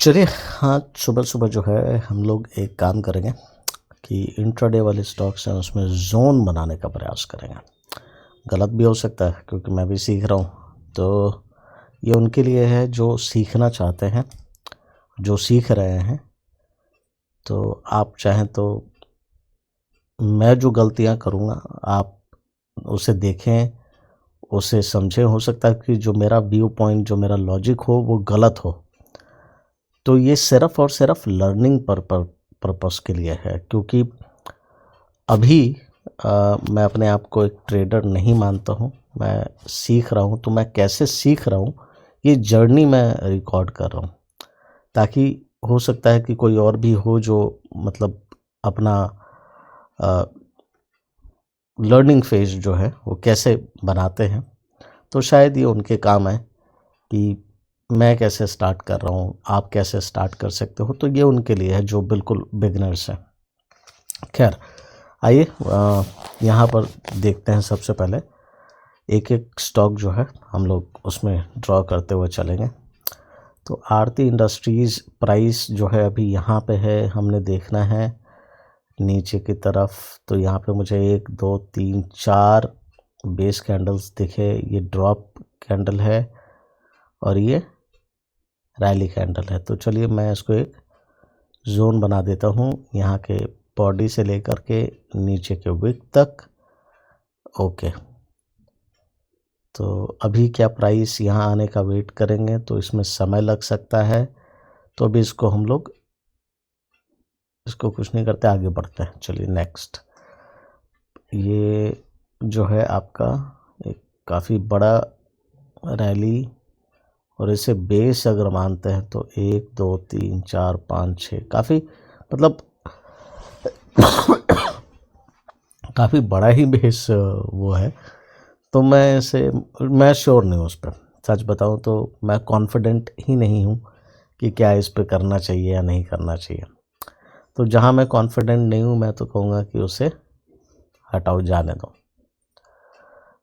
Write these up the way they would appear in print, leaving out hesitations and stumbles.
चलिए, हाँ, सुबह सुबह जो है हम लोग एक काम करेंगे कि इंट्राडे वाले स्टॉक्स हैं उसमें जोन बनाने का प्रयास करेंगे। गलत भी हो सकता है क्योंकि मैं भी सीख रहा हूँ, तो ये उनके लिए है जो सीखना चाहते हैं, जो सीख रहे हैं। तो आप चाहें तो मैं जो गलतियाँ करूँगा आप उसे देखें, उसे समझें। हो सकता है कि जो मेरा व्यू पॉइंट, जो मेरा लॉजिक हो वो गलत हो। तो ये सिर्फ़ और सिर्फ़ लर्निंग पर्पस के लिए है, क्योंकि अभी मैं अपने आप को एक ट्रेडर नहीं मानता हूँ। मैं सीख रहा हूँ, तो मैं कैसे सीख रहा हूँ ये जर्नी मैं रिकॉर्ड कर रहा हूँ, ताकि हो सकता है कि कोई और भी हो जो मतलब अपना लर्निंग फेज जो है वो कैसे बनाते हैं, तो शायद ये उनके काम है कि मैं कैसे स्टार्ट कर रहा हूँ, आप कैसे स्टार्ट कर सकते हो। तो ये उनके लिए है जो बिल्कुल बिगनर्स हैं। खैर, आइए यहाँ पर देखते हैं। सबसे पहले एक एक स्टॉक जो है हम लोग उसमें ड्रॉ करते हुए चलेंगे। तो आरती इंडस्ट्रीज़ प्राइस जो है अभी यहाँ पे है, हमने देखना है नीचे की तरफ। तो यहाँ पे मुझे 1 2 3 4 बेस कैंडल्स दिखे। ये ड्रॉप कैंडल है और ये रैली कैंडल है। तो चलिए मैं इसको एक जोन बना देता हूँ यहाँ के बॉडी से लेकर के नीचे के विक तक। ओके, तो अभी क्या प्राइस यहाँ आने का वेट करेंगे, तो इसमें समय लग सकता है। तो अभी इसको हम लोग इसको कुछ नहीं करते, आगे बढ़ते हैं। चलिए नेक्स्ट, ये जो है आपका एक काफ़ी बड़ा रैली, और इसे बेस अगर मानते हैं तो 1 2 3 4 5 6 काफ़ी मतलब काफ़ी बड़ा ही बेस वो है। तो मैं श्योर नहीं हूँ उस पर। सच बताऊँ तो मैं कॉन्फिडेंट ही नहीं हूँ कि क्या इस पे करना चाहिए या नहीं करना चाहिए। तो जहाँ मैं कॉन्फिडेंट नहीं हूँ मैं तो कहूँगा कि उसे हटाओ, जाने दो।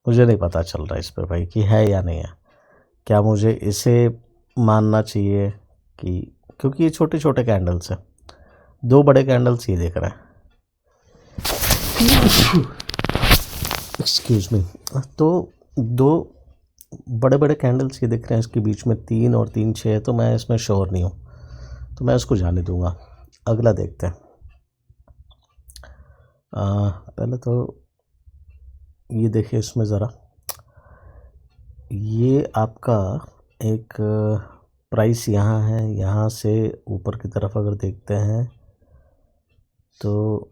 मुझे नहीं पता चल रहा इस पे भाई कि है या नहीं है। क्या मुझे इसे मानना चाहिए कि, क्योंकि ये छोटे छोटे कैंडल्स हैं, 2 बड़े कैंडल्स ये दिख रहे हैं, एक्सक्यूज मी। तो 2 बड़े बड़े कैंडल्स ये दिख रहे हैं, इसके बीच में 3 और 3 6 है। तो मैं इसमें श्योर नहीं हूँ, तो मैं इसको जाने दूंगा। अगला देखते हैं। पहले तो ये देखिए, इसमें ज़रा ये आपका एक प्राइस यहाँ है, यहाँ से ऊपर की तरफ अगर देखते हैं तो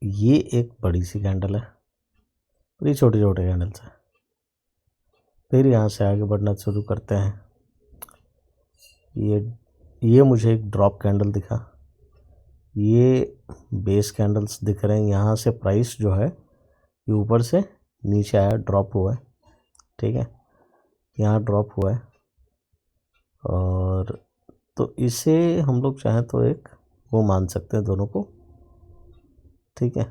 ये एक बड़ी सी कैंडल है और ये छोटे छोटे कैंडल्स हैं। फिर यहाँ से आगे बढ़ना शुरू करते हैं। ये मुझे एक ड्रॉप कैंडल दिखा, ये बेस कैंडल्स दिख रहे हैं। यहाँ से प्राइस जो है ये ऊपर से नीचे आया, ड्रॉप हुआ है, ठीक है, यहाँ ड्रॉप हुआ है। और तो इसे हम लोग चाहें तो एक वो मान सकते हैं दोनों को, ठीक है।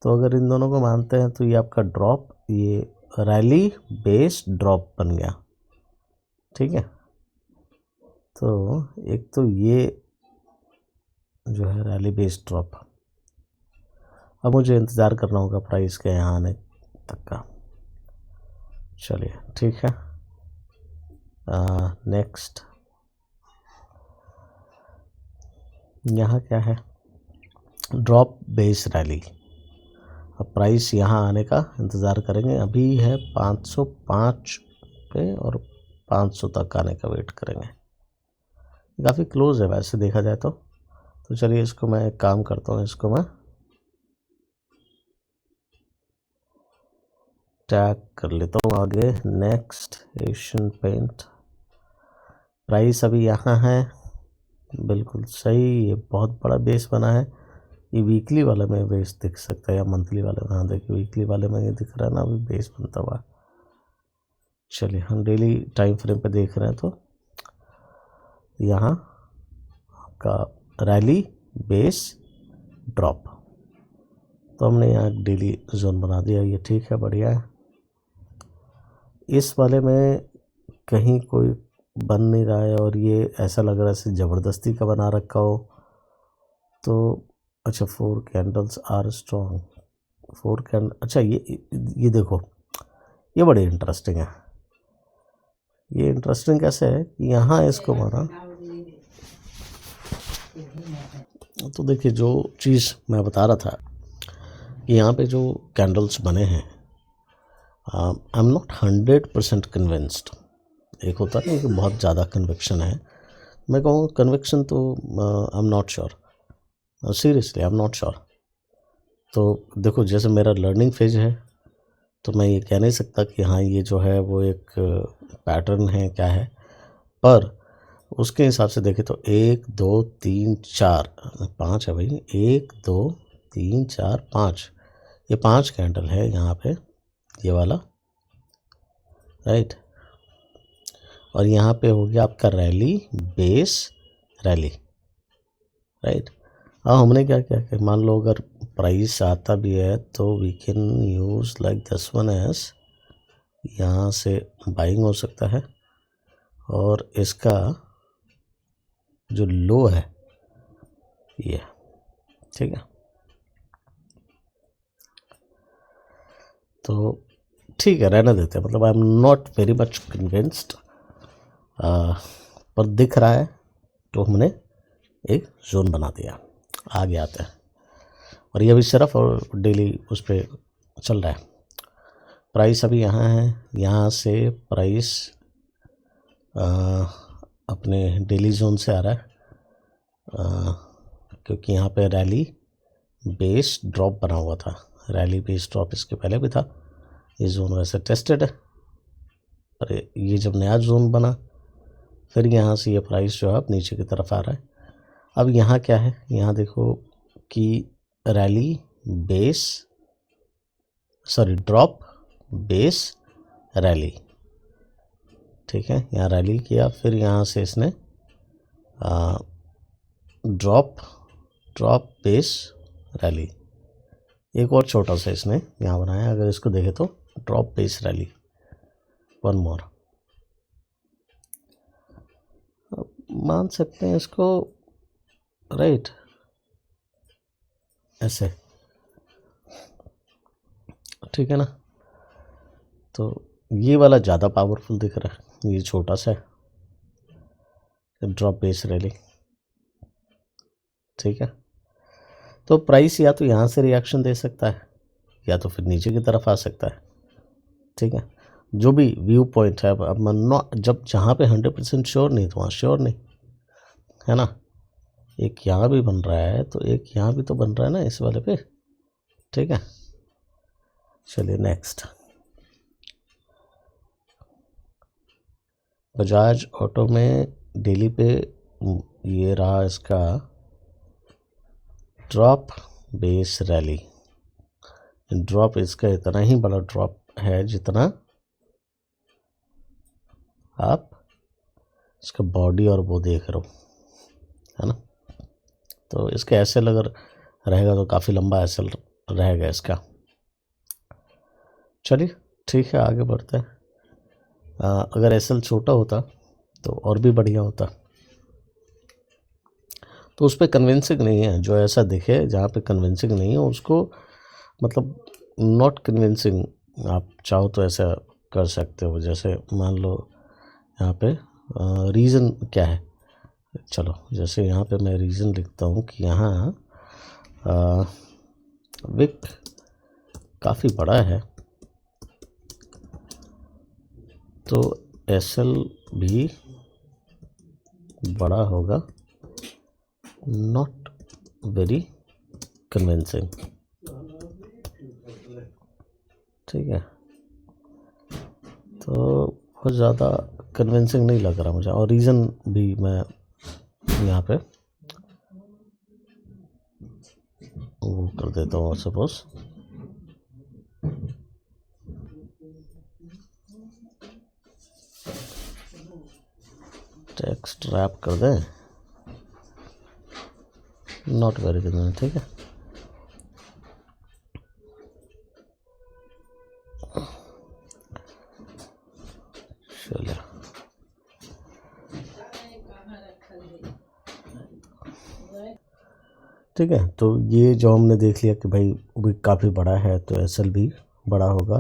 तो अगर इन दोनों को मानते हैं तो ये आपका ड्रॉप, ये रैली बेस ड्रॉप बन गया, ठीक है। तो एक तो ये जो है रैली बेस ड्रॉप, अब मुझे इंतज़ार करना होगा प्राइस के यहाँ आने तक का। चलिए ठीक है, नेक्स्ट यहाँ क्या है, ड्रॉप बेस रैली। अब प्राइस यहाँ आने का इंतज़ार करेंगे। अभी है 505 पे और 500 तक आने का वेट करेंगे। काफ़ी क्लोज है वैसे देखा जाए तो चलिए इसको मैं एक काम करता हूँ, इसको मैं टैग कर लेता हूँ आगे। नेक्स्ट, एशियन पेंट, प्राइस अभी यहाँ है, बिल्कुल सही। ये बहुत बड़ा बेस बना है। ये वीकली वाले में बेस दिख सकता है या मंथली वाले में। हाँ देखिए, वीकली वाले में ये दिख रहा है ना, अभी बेस बनता हुआ। चलिए हम डेली टाइम फ्रेम पे देख रहे हैं, तो यहाँ आपका रैली बेस ड्रॉप, तो हमने यहाँ डेली जोन बना दिया। ये ठीक है, बढ़िया है। इस वाले में कहीं कोई बन नहीं रहा है और ये ऐसा लग रहा है जैसे ज़बरदस्ती का बना रखा हो। तो अच्छा 4 कैंडल्स आर स्ट्रॉन्ग, 4 कैंडल, अच्छा ये देखो, ये बड़ी इंटरेस्टिंग है। ये इंटरेस्टिंग कैसे है कि यहाँ इसको माना, तो देखिए जो चीज़ मैं बता रहा था कि यहाँ पे जो कैंडल्स बने हैं, आई एम नॉट 100% कन्विंस्ड। एक होता है ना कि बहुत ज़्यादा कन्विक्शन है, मैं कहूँगा कन्विक्शन तो I am not sure, seriously I am not sure. तो देखो जैसे मेरा लर्निंग फेज है, तो मैं ये कह नहीं सकता कि हाँ ये जो है वो एक पैटर्न है क्या है, पर उसके हिसाब से देखें तो 1 2 3 4 5 है भाई, 1 2 3 4 5, ये 5 कैंडल है यहाँ पे, ये वाला, राइट। और यहाँ पे हो गया आपका रैली बेस रैली, राइट। अब हमने क्या किया कि मान लो अगर प्राइस आता भी है तो we can use like this one as, यहाँ से बाइंग हो सकता है और इसका जो लो है ये, ठीक है। तो ठीक है, रहने देते हैं, मतलब I am not very much convinced, पर दिख रहा है तो हमने एक जोन बना दिया। आगे आते हैं, और ये अभी सिर्फ और डेली उस पर चल रहा है। प्राइस अभी यहाँ है, यहाँ से प्राइस अपने डेली जोन से आ रहा है, क्योंकि यहाँ पे रैली बेस ड्रॉप बना हुआ था, रैली बेस ड्रॉप इसके पहले भी था। ये जोन वैसे टेस्टेड है, पर ये जब नया जोन बना फिर यहाँ से ये प्राइस जो है अब नीचे की तरफ आ रहा है। अब यहाँ क्या है, यहाँ देखो कि rally base, sorry drop base rally, ठीक है। यहाँ रैली किया, फिर यहाँ से इसने ड्रॉप बेस रैली, एक और छोटा सा इसने यहाँ बनाया, अगर इसको देखें तो drop base rally, one more, मान सकते हैं इसको, राइट, ऐसे, ठीक है ना। तो ये वाला ज़्यादा पावरफुल दिख रहा है, ये छोटा सा है, ड्रॉप बेस रैली, ठीक है। तो प्राइस या तो यहाँ से रिएक्शन दे सकता है या तो फिर नीचे की तरफ आ सकता है, ठीक है। जो भी व्यू पॉइंट है, अब मैं नॉट, जब जहाँ पे 100% श्योर नहीं तो वहाँ श्योर नहीं है ना। एक यहाँ भी बन रहा है तो एक यहाँ भी तो बन रहा है ना इस वाले पे, ठीक है। चलिए नेक्स्ट, बजाज ऑटो में डेली पे ये रहा इसका ड्रॉप बेस रैली। ड्रॉप इसका इतना ही बड़ा ड्रॉप है जितना आप इसका बॉडी और वो देख रहे हो, है ना। तो इसके एसएल अगर रहेगा तो काफ़ी लंबा एसएल रहेगा इसका। चलिए ठीक है, आगे बढ़ते हैं। अगर एसएल छोटा होता तो और भी बढ़िया होता, तो उस पर कन्विंसिंग नहीं है, जो ऐसा दिखे जहाँ पे कन्विंसिंग नहीं है उसको, मतलब नॉट कन्विंसिंग, आप चाहो तो ऐसा कर सकते हो। जैसे मान लो यहाँ पे रीज़न क्या है, चलो जैसे यहाँ पे मैं रीज़न लिखता हूँ कि यहाँ विक काफ़ी बड़ा है तो एसएल भी बड़ा होगा, नॉट वेरी कन्विंसिंग, ठीक है। तो बहुत ज़्यादा कन्विंसिंग नहीं लग रहा मुझे, और रीज़न भी मैं यहाँ पे वो कर देता हूँ, सपोज टेक्स्ट रैप कर दें, नॉट वेरी कन्विंसिंग, ठीक है। चलिए ठीक है। तो ये जो हमने देख लिया कि भाई भी काफ़ी बड़ा है तो एसएल भी बड़ा होगा,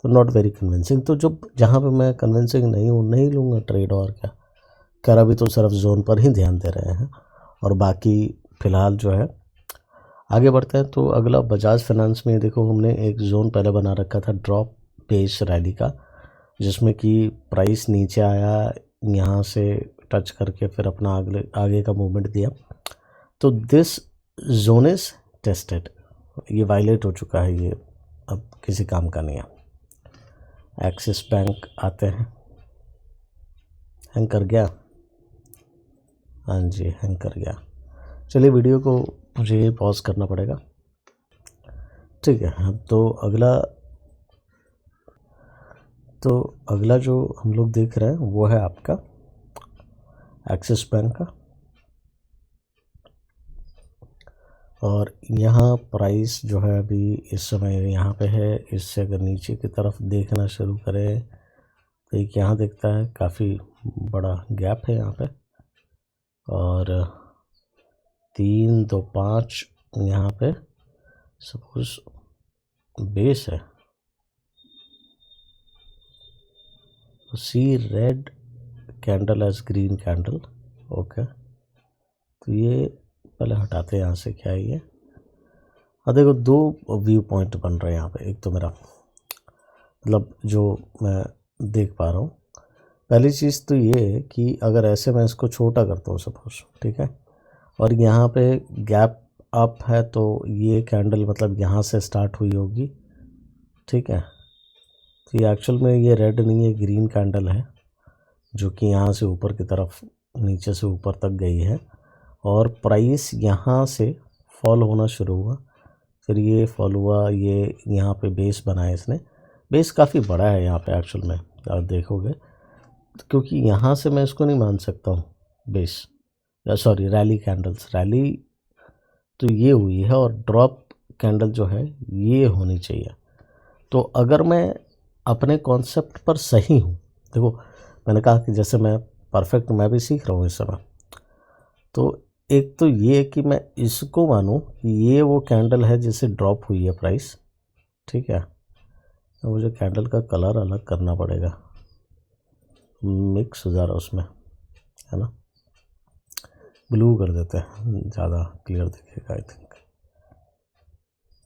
तो नॉट वेरी कन्विंसिंग। तो जब जहाँ पे मैं कन्विंसिंग नहीं हूँ नहीं लूँगा ट्रेड। और क्या कर, अभी तो सिर्फ जोन पर ही ध्यान दे रहे हैं और बाकी फ़िलहाल जो है आगे बढ़ते हैं। तो अगला बजाज फाइनेंस में देखो, हमने एक जोन पहले बना रखा था ड्रॉप बेस रैली का, जिसमें कि प्राइस नीचे आया, यहाँ से टच करके फिर अपना आगे का मूवमेंट दिया। तो दिस जोन इज टेस्टेड, ये वायलेट हो चुका है, ये अब किसी काम का नहीं है। एक्सिस बैंक आते हैं, हैंग कर गया, हाँ जी हैंग कर गया। चलिए वीडियो को मुझे पॉज करना पड़ेगा, ठीक है। तो अगला जो हम लोग देख रहे हैं वो है आपका एक्सिस बैंक का, और यहाँ प्राइस जो है अभी इस समय यहाँ पे है। इससे अगर नीचे की तरफ देखना शुरू करें तो एक यहाँ दिखता है काफ़ी बड़ा गैप है यहाँ पे, और 3 2 5 यहाँ पे सपोज बेस है। See red candle as green candle, okay. तो ये पहले हटाते हैं यहाँ से, क्या है ये। देखो दो व्यू पॉइंट बन रहे हैं यहाँ पे। एक तो मेरा मतलब जो मैं देख पा रहा हूँ, पहली चीज़ तो ये है कि अगर ऐसे मैं इसको छोटा करता हूँ सपोज, ठीक है, और यहाँ पे गैप अप है, तो ये कैंडल मतलब यहाँ से स्टार्ट हुई होगी, ठीक है। तो ये एक्चुअल में ये रेड नहीं है, ग्रीन कैंडल है, जो कि यहाँ से ऊपर की तरफ नीचे से ऊपर तक गई है, और प्राइस यहाँ से फॉल होना शुरू हुआ, फिर ये फॉल हुआ, ये यहाँ पे बेस बनाया इसने। बेस काफ़ी बड़ा है यहाँ पे एक्चुअल में, आप देखोगे, क्योंकि यहाँ से मैं इसको नहीं मान सकता हूँ base, sorry rally candles. Rally तो ये हुई है, और ड्रॉप कैंडल जो है ये होनी चाहिए। तो अगर मैं अपने कॉन्सेप्ट पर सही हूँ, देखो मैंने कहा कि जैसे मैं परफेक्ट, मैं भी सीख रहा हूँ इस समय। तो एक तो ये कि मैं इसको मानूँ कि ये वो कैंडल है जिससे ड्रॉप हुई है प्राइस, ठीक है। तो मुझे कैंडल का कलर अलग करना पड़ेगा, मिक्स हो जा रहा उसमें, है ना। ब्लू कर देते हैं, ज़्यादा क्लियर दिखेगा आई थिंक,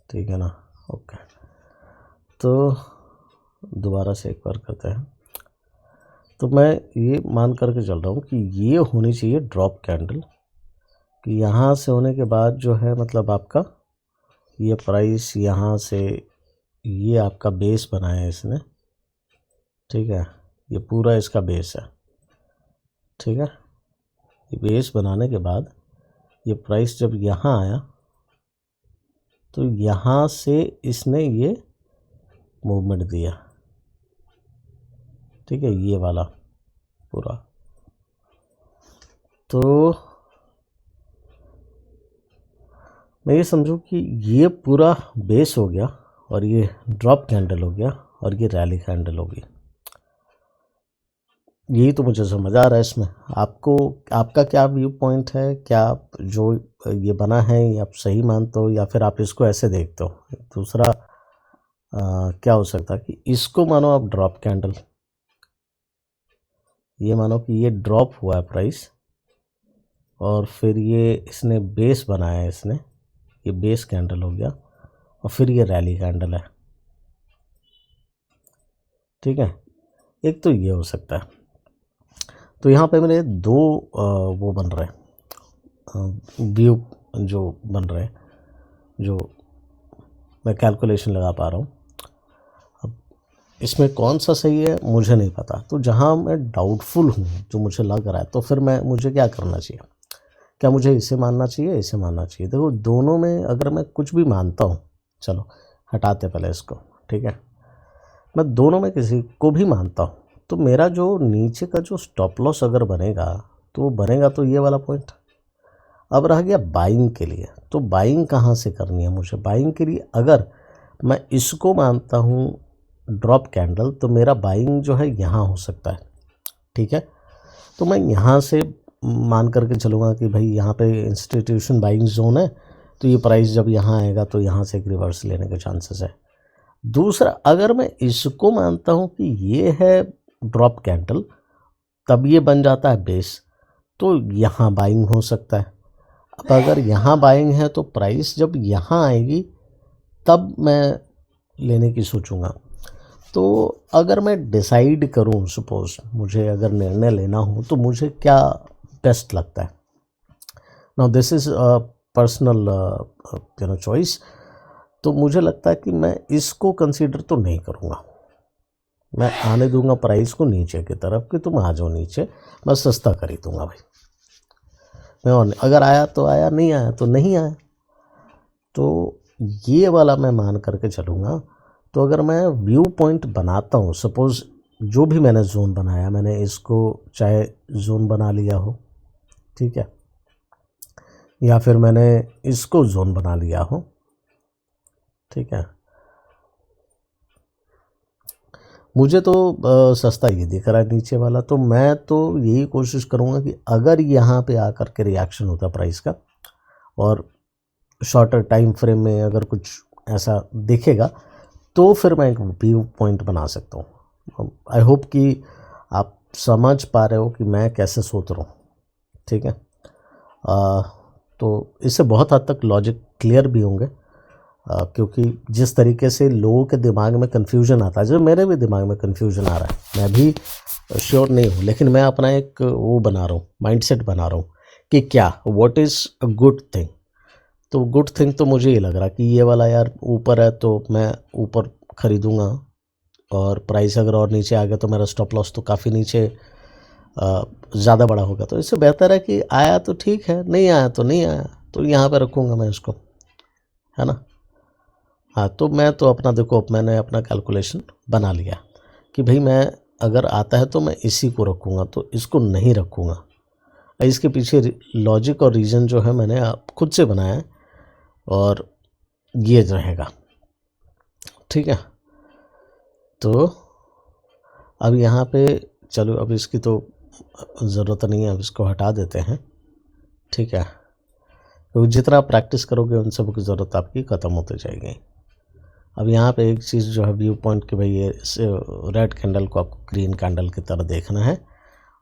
ठीक है ना, ओके। तो दोबारा से एक बार करते हैं। तो मैं ये मान करके चल रहा हूँ कि ये होनी चाहिए ड्रॉप कैंडल, कि यहाँ से होने के बाद जो है मतलब आपका ये प्राइस यहाँ से, ये आपका बेस बनाया है इसने, ठीक है, ये पूरा इसका बेस है, ठीक है। ये बेस बनाने के बाद ये प्राइस जब यहाँ आया तो यहाँ से इसने ये मूवमेंट दिया, ठीक है, ये वाला पूरा। तो मैं ये समझूं कि ये पूरा बेस हो गया, और ये ड्रॉप कैंडल हो गया, और ये रैली कैंडल होगी। यही तो मुझे समझ आ रहा है इसमें। आपको, आपका क्या व्यू पॉइंट है, क्या आप जो ये बना है ये आप सही मानते हो, या फिर आप इसको ऐसे देखते हो। दूसरा क्या हो सकता है कि इसको मानो आप ड्रॉप कैंडल, ये मानो कि ये ड्रॉप हुआ है प्राइस, और फिर ये इसने बेस बनाया है, इसने ये बेस कैंडल हो गया, और फिर ये रैली कैंडल है, ठीक है। एक तो ये हो सकता है। तो यहाँ पे मेरे दो वो बन रहे हैं, व्यू जो बन रहे हैं, जो मैं कैलकुलेशन लगा पा रहा हूँ। अब इसमें कौन सा सही है मुझे नहीं पता। तो जहाँ मैं डाउटफुल हूँ, जो मुझे लग रहा है, तो फिर मुझे क्या करना चाहिए? क्या मुझे इसे मानना चाहिए, इसे मानना चाहिए? देखो दोनों में अगर मैं कुछ भी मानता हूँ, चलो हटाते पहले इसको, ठीक है, मैं दोनों में किसी को भी मानता हूँ, तो मेरा जो नीचे का जो स्टॉप लॉस अगर बनेगा तो बनेगा तो ये वाला पॉइंट। अब रह गया बाइंग के लिए, तो बाइंग कहाँ से करनी है मुझे? बाइंग के लिए अगर मैं इसको मानता हूँ ड्रॉप कैंडल, तो मेरा बाइंग जो है यहाँ हो सकता है, ठीक है। तो मैं यहाँ से मान करके चलूँगा कि भाई यहाँ पे इंस्टीट्यूशन बाइंग जोन है, तो ये प्राइस जब यहाँ आएगा तो यहाँ से एक रिवर्स लेने के चांसेस है। दूसरा, अगर मैं इसको मानता हूँ कि ये है ड्रॉप कैंडल, तब ये बन जाता है बेस, तो यहाँ बाइंग हो सकता है। अब अगर यहाँ बाइंग है तो प्राइस जब यहाँ आएगी तब मैं लेने की सोचूंगा। तो अगर मैं डिसाइड करूं, सपोज मुझे अगर निर्णय लेना हो तो मुझे क्या बेस्ट लगता है। Now this is personal choice. तो मुझे लगता है कि मैं इसको कंसीडर तो नहीं करूँगा, मैं आने दूंगा प्राइस को नीचे की तरफ कि तुम आ जाओ नीचे, मैं सस्ता खरीदूंगा भाई। मैं और अगर आया तो आया, नहीं आया तो नहीं आया। तो ये वाला मैं मान करके चलूँगा। तो अगर मैं व्यू पॉइंट बनाता हूँ, सपोज़ जो भी मैंने जोन बनाया, मैंने इसको चाहे जोन बना लिया हो, ठीक है, या फिर मैंने इसको जोन बना लिया हो, ठीक है, मुझे तो सस्ता ये दिख रहा है नीचे वाला, तो मैं तो यही कोशिश करूँगा कि अगर यहाँ पे आकर के रिएक्शन होता प्राइस का और शॉर्टर टाइम फ्रेम में अगर कुछ ऐसा दिखेगा तो फिर मैं एक व्यू पॉइंट बना सकता हूँ। आई होप कि आप समझ पा रहे हो कि मैं कैसे सोच रहा हूँ, ठीक है। तो इससे बहुत हद तक लॉजिक क्लियर भी होंगे, क्योंकि जिस तरीके से लोगों के दिमाग में कन्फ्यूजन आता है, जो मेरे भी दिमाग में कन्फ्यूजन आ रहा है, मैं भी श्योर नहीं हूँ, लेकिन मैं अपना एक वो बना रहा हूँ, माइंडसेट बना रहा हूँ कि क्या what is a good thing. तो गुड थिंग तो मुझे ये लग रहा कि ये वाला यार ऊपर है तो मैं ऊपर ख़रीदूँगा, और प्राइस अगर और नीचे आ गया तो मेरा स्टॉप लॉस तो काफ़ी नीचे ज़्यादा बड़ा होगा। तो इससे बेहतर है कि आया तो ठीक है, नहीं आया तो नहीं आया, तो यहाँ पे रखूँगा मैं इसको, है ना। हाँ, तो मैं तो अपना देखो, मैंने अपना कैलकुलेशन बना लिया कि भाई मैं अगर आता है तो मैं इसी को रखूँगा, तो इसको नहीं रखूँगा। इसके पीछे लॉजिक और रीज़न जो है मैंने खुद से बनाया है, और ये रहेगा, ठीक है। तो अब यहाँ पे चलो, अब इसकी तो ज़रूरत नहीं है, अब इसको हटा देते हैं, ठीक है। तो जितना आप प्रैक्टिस करोगे उन सब की ज़रूरत आपकी ख़त्म होती जाएगी। अब यहाँ पे एक चीज़ जो है व्यू पॉइंट की, भाई ये रेड कैंडल को आपको ग्रीन कैंडल की तरह देखना है,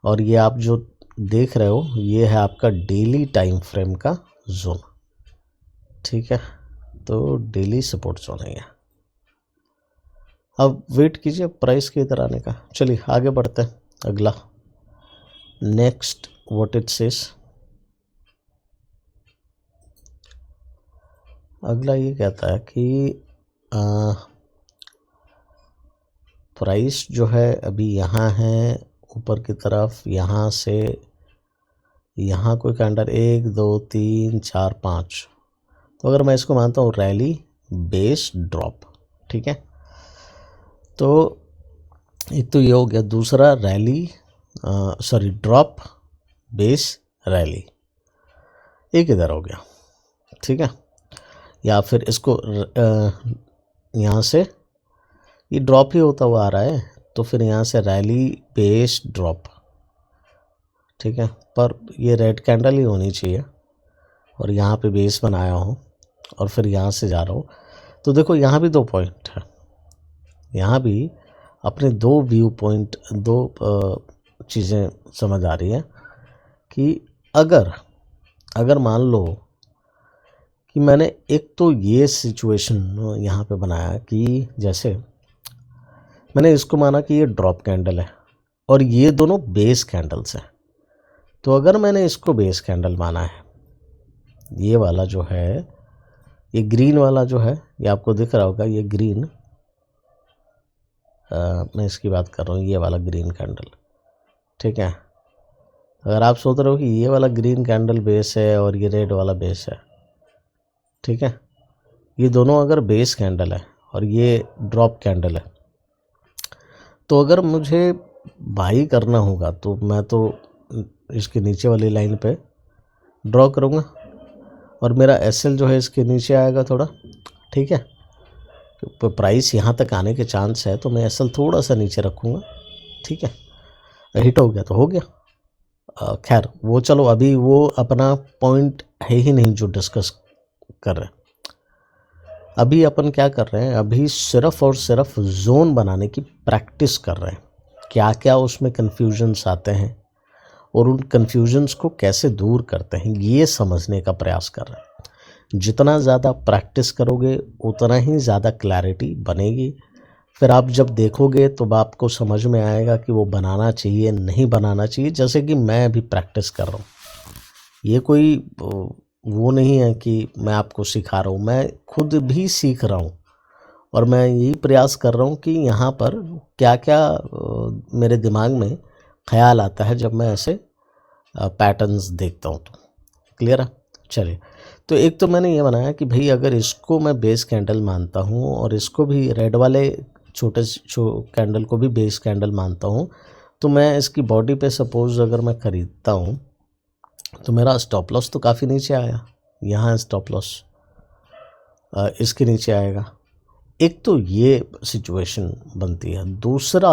और ये आप जो देख रहे हो ये है आपका डेली टाइम फ्रेम का जोन, ठीक है। तो डेली सपोर्ट जोन है ये। अब वेट कीजिए प्राइस के इधर आने का। चलिए आगे बढ़ते हैं। अगला नेक्स्ट व्हाट इट सेज, अगला ये कहता है कि प्राइस जो है अभी यहाँ है ऊपर की तरफ, यहाँ से यहाँ कोई कैंडल 1 2 3 4 5, तो अगर मैं इसको मानता हूँ रैली बेस ड्रॉप, ठीक है। तो एक तो ये हो गया, दूसरा rally sorry drop base rally, एक इधर हो गया, ठीक है। या फिर इसको यहाँ से ये ड्रॉप ही होता हुआ आ रहा है, तो फिर यहाँ से रैली बेस ड्रॉप, ठीक है। पर ये रेड कैंडल ही होनी चाहिए, और यहाँ पे बेस बनाया हो, और फिर यहाँ से जा रहा हो। तो देखो यहाँ भी 2 पॉइंट है, यहाँ भी अपने 2 व्यू पॉइंट, 2 चीज़ें समझ आ रही है कि अगर मान लो कि मैंने एक तो ये सिचुएशन यहाँ पे बनाया कि जैसे मैंने इसको माना कि ये ड्रॉप कैंडल है और ये दोनों बेस कैंडल्स हैं। तो अगर मैंने इसको बेस कैंडल माना है, ये वाला जो है, ये ग्रीन वाला जो है, ये आपको दिख रहा होगा, ये ग्रीन, मैं इसकी बात कर रहा हूँ, ये वाला ग्रीन कैंडल, ठीक है। अगर आप सोच रहे हो कि ये वाला ग्रीन कैंडल बेस है और ये रेड वाला बेस है, ठीक है, ये दोनों अगर बेस कैंडल है और ये ड्रॉप कैंडल है, तो अगर मुझे बाई करना होगा तो मैं तो इसके नीचे वाली लाइन पे ड्रॉ करूँगा, और मेरा एसएल जो है इसके नीचे आएगा थोड़ा, ठीक है। तो प्राइस यहाँ तक आने के चांस है, तो मैं एसएल थोड़ा सा नीचे रखूँगा, ठीक है। हिट हो गया तो हो गया, खैर वो चलो, अभी वो अपना पॉइंट है ही नहीं जो डिस्कस कर रहे हैं। अभी अपन क्या कर रहे हैं, अभी सिर्फ और सिर्फ जोन बनाने की प्रैक्टिस कर रहे हैं। क्या क्या उसमें कन्फ्यूजन्स आते हैं और उन कन्फ्यूजन्स को कैसे दूर करते हैं, ये समझने का प्रयास कर रहे हैं। जितना ज़्यादा प्रैक्टिस करोगे उतना ही ज़्यादा क्लैरिटी बनेगी। फिर आप जब देखोगे तो आपको समझ में आएगा कि वो बनाना चाहिए नहीं बनाना चाहिए। जैसे कि मैं अभी प्रैक्टिस कर रहा हूँ, ये कोई वो नहीं है कि मैं आपको सिखा रहा हूँ, मैं खुद भी सीख रहा हूँ और मैं यही प्रयास कर रहा हूँ कि यहाँ पर क्या क्या मेरे दिमाग में ख्याल आता है जब मैं ऐसे पैटर्न्स देखता हूँ। तो क्लियर है? चलिए, तो एक तो मैंने ये बनाया कि भाई अगर इसको मैं बेस कैंडल मानता हूँ और इसको भी रेड वाले छोटे कैंडल को भी बेस कैंडल मानता हूँ, तो मैं इसकी बॉडी पे सपोज अगर मैं ख़रीदता हूँ तो मेरा स्टॉप लॉस तो काफ़ी नीचे आया। यहाँ स्टॉप लॉस इसके नीचे आएगा। एक तो ये सिचुएशन बनती है। दूसरा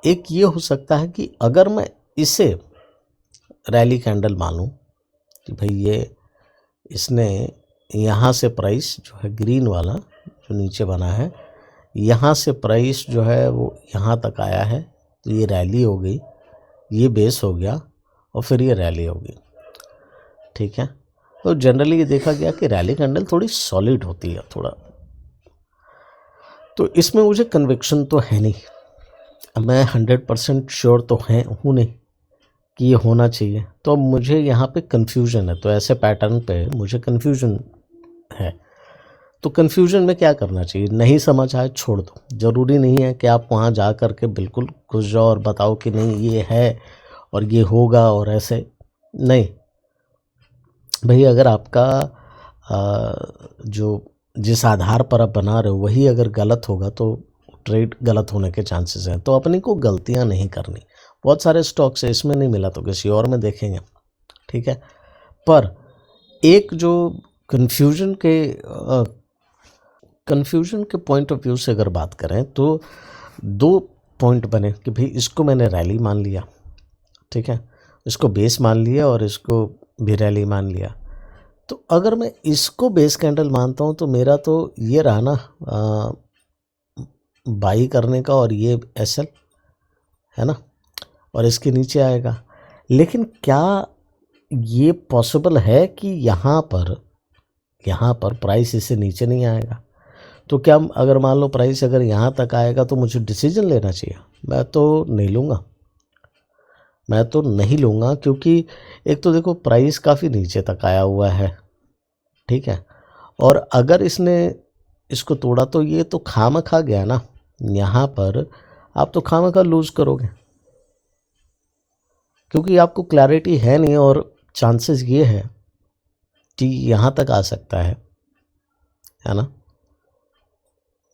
एक ये हो सकता है कि अगर मैं इसे रैली कैंडल मानूं कि भाई ये इसने यहाँ से प्राइस जो है ग्रीन वाला जो नीचे बना है, यहाँ से प्राइस जो है वो यहाँ तक आया है, तो ये रैली हो गई, ये बेस हो गया और फिर ये रैली होगी। ठीक है, तो जनरली ये देखा गया कि रैली कैंडल थोड़ी सॉलिड होती है थोड़ा, तो इसमें मुझे कन्विक्शन तो है नहीं, मैं 100% श्योर तो हूँ नहीं कि ये होना चाहिए। तो अब मुझे यहाँ पे कन्फ्यूजन है, तो ऐसे पैटर्न पे मुझे कन्फ्यूजन है। तो कन्फ्यूजन में क्या करना चाहिए? नहीं समझ आए छोड़ दो। ज़रूरी नहीं है कि आप वहाँ जा कर के बिल्कुल घुस जाओ और बताओ कि नहीं ये है और ये होगा और ऐसे नहीं। भाई अगर आपका जो जिस आधार पर आप बना रहे हो वही अगर गलत होगा तो ट्रेड गलत होने के चांसेस हैं। तो अपनी को गलतियां नहीं करनी। बहुत सारे स्टॉक्स है, इसमें नहीं मिला तो किसी और में देखेंगे, ठीक है। पर एक जो कन्फ्यूजन के पॉइंट ऑफ व्यू से अगर बात करें तो दो पॉइंट बने कि भाई इसको मैंने रैली मान लिया, ठीक है, इसको बेस मान लिया और इसको भी रैली मान लिया। तो अगर मैं इसको बेस कैंडल मानता हूँ तो मेरा तो ये रहा ना बाई करने का, और ये एसएल है ना, और इसके नीचे आएगा। लेकिन क्या ये पॉसिबल है कि यहाँ पर प्राइस इससे नीचे नहीं आएगा? तो क्या अगर मान लो प्राइस अगर यहाँ तक आएगा तो मुझे डिसीजन लेना चाहिए? मैं तो नहीं लूँगा, क्योंकि एक तो देखो प्राइस काफ़ी नीचे तक आया हुआ है, ठीक है, और अगर इसने इसको तोड़ा तो ये तो खामखा गया ना। यहाँ पर आप तो खामखा लूज़ करोगे, क्योंकि आपको क्लैरिटी है नहीं और चांसेस ये है कि यहाँ तक आ सकता है ना,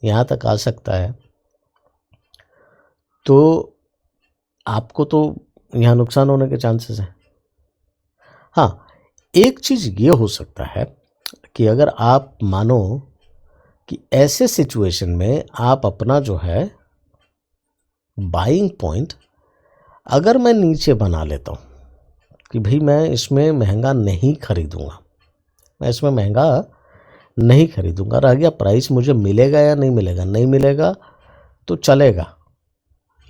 यहाँ तक आ सकता है, तो आपको तो यहाँ नुकसान होने के चांसेस हैं। हाँ, एक चीज़ ये हो सकता है कि अगर आप मानो कि ऐसे सिचुएशन में आप अपना जो है बाइंग पॉइंट अगर मैं नीचे बना लेता हूँ कि भाई मैं इसमें महंगा नहीं खरीदूँगा, रह गया प्राइस मुझे मिलेगा या नहीं मिलेगा, नहीं मिलेगा तो चलेगा,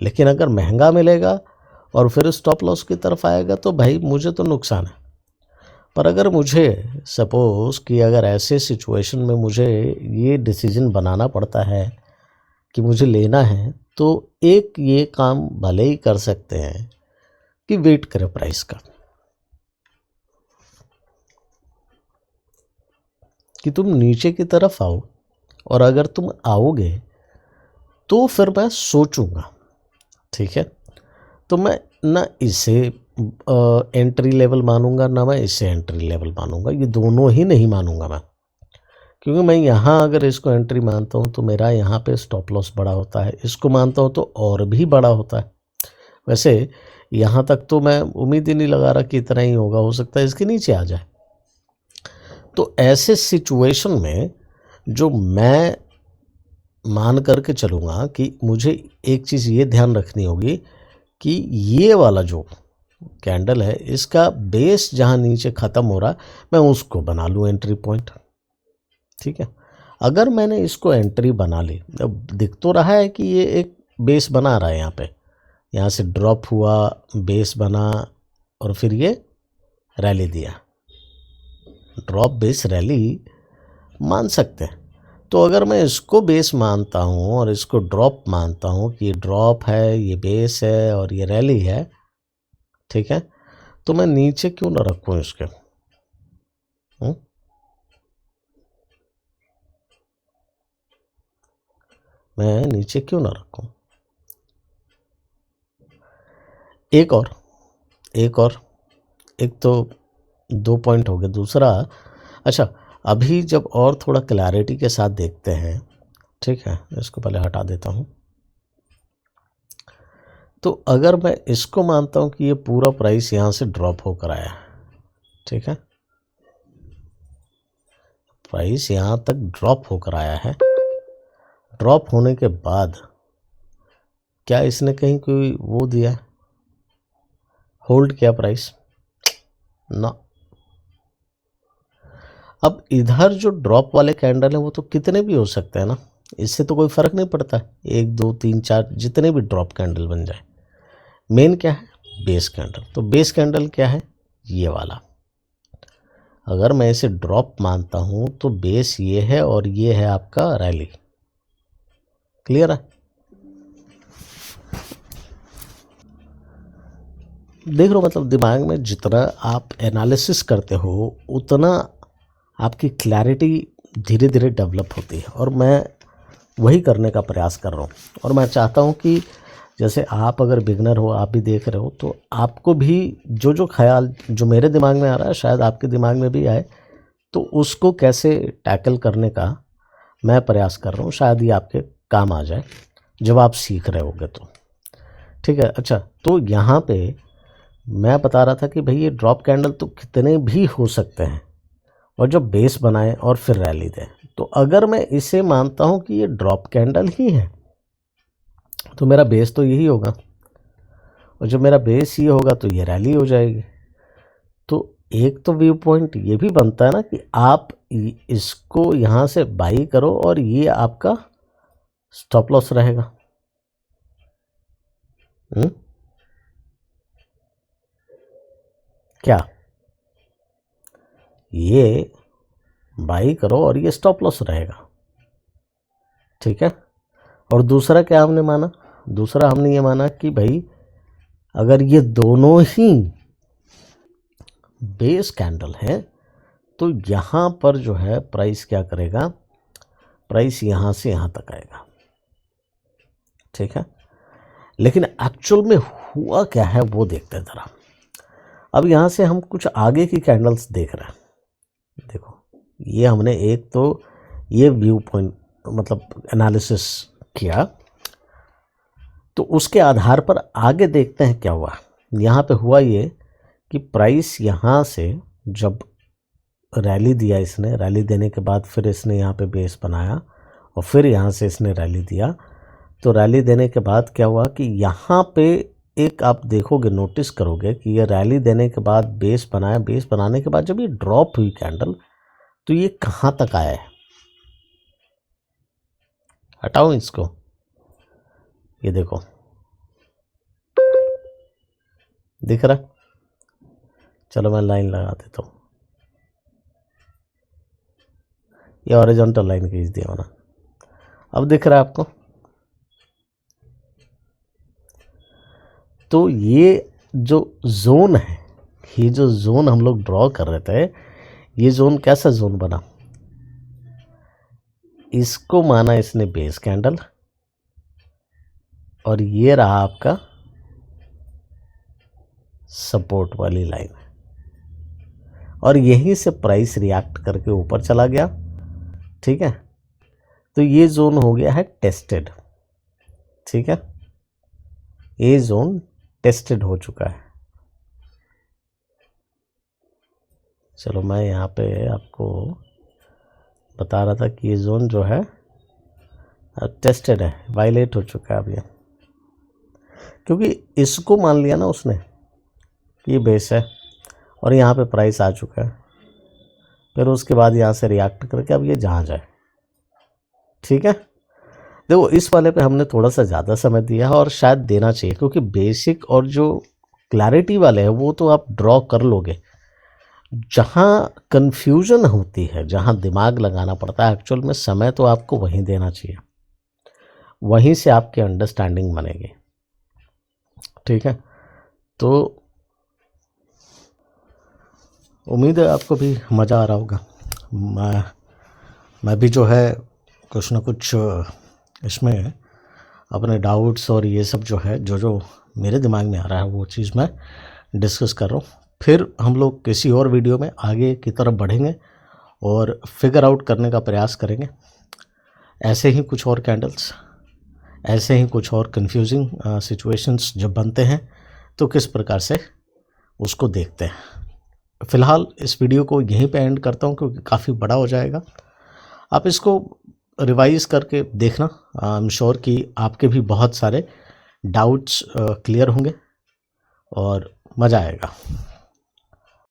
लेकिन अगर महंगा मिलेगा और फिर स्टॉप लॉस की तरफ आएगा तो भाई मुझे तो नुकसान है। पर अगर मुझे सपोज़ कि अगर ऐसे सिचुएशन में मुझे ये डिसीजन बनाना पड़ता है कि मुझे लेना है, तो एक ये काम भले ही कर सकते हैं कि वेट करें प्राइस का, कि तुम नीचे की तरफ आओ, और अगर तुम आओगे तो फिर मैं सोचूंगा, ठीक है। तो मैं ना इसे एंट्री लेवल मानूंगा, ना मैं इसे एंट्री लेवल मानूंगा, ये दोनों ही नहीं मानूंगा मैं, क्योंकि मैं यहाँ अगर इसको एंट्री मानता हूँ तो मेरा यहाँ पे स्टॉप लॉस बड़ा होता है, इसको मानता हूँ तो और भी बड़ा होता है। वैसे यहाँ तक तो मैं उम्मीद ही नहीं लगा रहा कि इतना ही होगा, हो सकता है इसके नीचे आ जाए। तो ऐसे सिचुएशन में जो मैं मान करके चलूँगा कि मुझे एक चीज़ ये ध्यान रखनी होगी कि ये वाला जो कैंडल है इसका बेस जहाँ नीचे ख़त्म हो रहा है मैं उसको बना लूँ एंट्री पॉइंट। ठीक है, अगर मैंने इसको एंट्री बना ली, अब दिख तो रहा है कि ये एक बेस बना रहा है यहाँ पे, यहाँ से ड्रॉप हुआ, बेस बना और फिर ये रैली दिया। ड्रॉप बेस रैली मान सकते हैं। तो अगर मैं इसको बेस मानता हूँ और इसको ड्रॉप मानता हूँ कि ये ड्रॉप है, ये बेस है और ये रैली है, ठीक है, तो मैं नीचे क्यों ना रखूँ इसके? मैं नीचे क्यों ना रखूँ? एक तो 2 पॉइंट हो गए। दूसरा, अच्छा अभी जब और थोड़ा क्लैरिटी के साथ देखते हैं, ठीक है, इसको पहले हटा देता हूँ। तो अगर मैं इसको मानता हूँ कि ये पूरा प्राइस यहाँ से ड्रॉप होकर आया, ठीक है, प्राइस यहाँ तक ड्रॉप होकर आया है। ड्रॉप होने के बाद क्या इसने कहीं कोई वो दिया, होल्ड किया प्राइस ना। अब इधर जो ड्रॉप वाले कैंडल है वो तो कितने भी हो सकते हैं ना, इससे तो कोई फ़र्क नहीं पड़ता, 1 2 3 4 जितने भी ड्रॉप कैंडल बन जाए। मेन क्या है? Base candle. तो बेस कैंडल क्या है? ये वाला। अगर मैं इसे ड्रॉप मानता हूँ तो बेस ये है और ये है आपका रैली। क्लियर है? देख लो, मतलब दिमाग में जितना आप एनालिसिस करते हो उतना आपकी क्लैरिटी धीरे धीरे डेवलप होती है, और मैं वही करने का प्रयास कर रहा हूँ। और मैं चाहता हूँ कि जैसे आप अगर बिगनर हो, आप भी देख रहे हो, तो आपको भी जो जो ख्याल जो मेरे दिमाग में आ रहा है शायद आपके दिमाग में भी आए, तो उसको कैसे टैकल करने का मैं प्रयास कर रहा हूँ। शायद ये आपके काम आ जाए जब आप सीख रहे होगे तो। ठीक है, अच्छा तो यहाँ पे मैं बता रहा था कि भाई ये ड्रॉप कैंडल तो कितने भी हो सकते हैं और जो बेस बनाए और फिर रैली दें। तो अगर मैं इसे मानता हूँ कि ये ड्रॉप कैंडल ही है तो मेरा बेस तो यही होगा, और जब मेरा बेस ये होगा तो ये रैली हो जाएगी। तो एक तो व्यू पॉइंट ये भी बनता है ना कि आप इसको यहाँ से बाई करो और ये आपका स्टॉप लॉस रहेगा। क्या ये बाई करो और ये स्टॉप लॉस रहेगा, ठीक है। और दूसरा क्या हमने माना? दूसरा हमने ये माना कि भाई अगर ये दोनों ही बेस कैंडल है तो यहाँ पर जो है प्राइस क्या करेगा, प्राइस यहाँ से यहाँ तक आएगा, ठीक है। लेकिन एक्चुअल में हुआ क्या है वो देखते हैं ज़रा। अब यहाँ से हम कुछ आगे की कैंडल्स देख रहे हैं। देखो ये हमने एक तो ये व्यू पॉइंट मतलब एनालिसिस किया, तो उसके आधार पर आगे देखते हैं क्या हुआ। यहाँ पे हुआ ये कि प्राइस यहाँ से जब रैली दिया, इसने रैली देने के बाद फिर इसने यहाँ पे बेस बनाया और फिर यहाँ से इसने रैली दिया। तो रैली देने के बाद क्या हुआ कि यहाँ पे एक आप देखोगे, नोटिस करोगे कि ये रैली देने के बाद बेस बनाया, बेस बनाने के बाद जब ये ड्रॉप हुई कैंडल तो ये कहाँ तक आया है। हटाओ इसको, ये देखो दिख रहा है। चलो मैं लाइन लगा देता हूँ, ये हॉरिजॉन्टल लाइन खींच दिया ना, अब दिख रहा है आपको। तो ये जो जोन है, ये जो जोन हम लोग ड्रॉ कर रहे थे, ये जोन कैसा जोन बना? इसको माना इसने बेस कैंडल और ये रहा आपका सपोर्ट वाली लाइन, और यहीं से प्राइस रिएक्ट करके ऊपर चला गया, ठीक है। तो ये जोन हो गया है टेस्टेड, ठीक है, ये जोन टेस्टेड हो चुका है। चलो मैं यहाँ पे आपको बता रहा था कि ये जोन जो है टेस्टेड है, वायलेट हो चुका है अब ये, क्योंकि इसको मान लिया ना उसने, कि ये बेस है और यहाँ पे प्राइस आ चुका है, फिर उसके बाद यहाँ से रिएक्ट करके अब ये जहाँ जाए। ठीक है, देखो इस वाले पे हमने थोड़ा सा ज़्यादा समय दिया है और शायद देना चाहिए, क्योंकि बेसिक और जो क्लैरिटी वाले हैं वो तो आप ड्रॉ कर लोगे। जहाँ कन्फ्यूजन होती है, जहाँ दिमाग लगाना पड़ता है, एक्चुअल में समय तो आपको वहीं देना चाहिए, वहीं से आपकी अंडरस्टैंडिंग बनेगी। ठीक है, तो उम्मीद है आपको भी मज़ा आ रहा होगा। मैं भी जो है कुछ ना कुछ इसमें अपने डाउट्स और ये सब जो है जो मेरे दिमाग में आ रहा है वो चीज़ मैं डिस्कस कर रहा हूँ। फिर हम लोग किसी और वीडियो में आगे की तरफ बढ़ेंगे और फिगर आउट करने का प्रयास करेंगे। ऐसे ही कुछ और कैंडल्स, ऐसे ही कुछ और कंफ्यूजिंग सिचुएशंस जब बनते हैं तो किस प्रकार से उसको देखते हैं। फ़िलहाल इस वीडियो को यहीं पे एंड करता हूँ, क्योंकि काफ़ी बड़ा हो जाएगा। आप इसको रिवाइज़ करके देखना, आई एम श्योर कि आपके भी बहुत सारे डाउट्स क्लियर होंगे और मज़ा आएगा।